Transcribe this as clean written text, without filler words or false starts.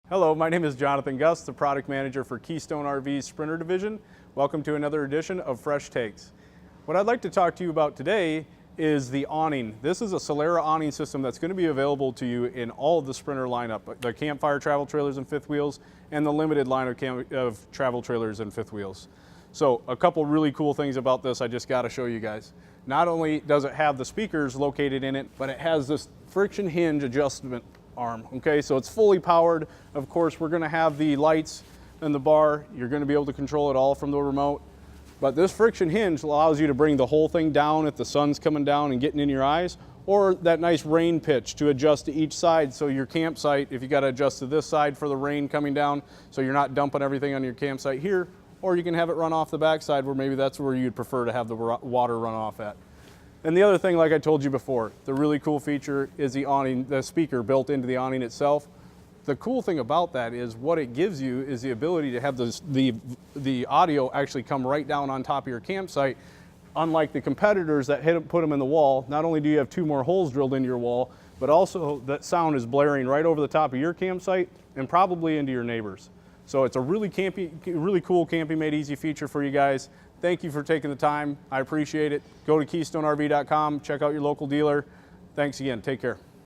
Hello, my name is Jonathan Gus, the product manager for Keystone RV's Sprinter division. Welcome to another edition of Fresh Takes. What I'd like to talk to you about today is the awning. This is a Solera awning system that's going to be available to you in all of the Sprinter lineup, the campfire travel trailers and fifth wheels, and the limited line of travel trailers and fifth wheels. So a couple really cool things about this I just got to show you guys. Not only does it have the speakers located in it, but it has this friction hinge adjustment arm. Okay, so it's fully powered. Of course, we're going to have the lights and the bar. You're going to be able to control it all from the remote. But this friction hinge allows you to bring the whole thing down if the sun's coming down and getting in your eyes, or that nice rain pitch to adjust to each side. So your campsite, if you got to adjust to this side for the rain coming down, so you're not dumping everything on your campsite here, or you can have it run off the backside where maybe that's where you'd prefer to have the water run off at. And the other thing, like I told you before, the really cool feature is the awning, the speaker built into the awning itself. The cool thing about that is what it gives you is the ability to have the audio actually come right down on top of your campsite. Unlike the competitors that put them in the wall, not only do you have 2 more holes drilled into your wall, but also that sound is blaring right over the top of your campsite and probably into your neighbors. So it's a really cool camping made easy feature for you guys. Thank you for taking the time. I appreciate it. Go to KeystoneRV.com, check out your local dealer. Thanks again. Take care.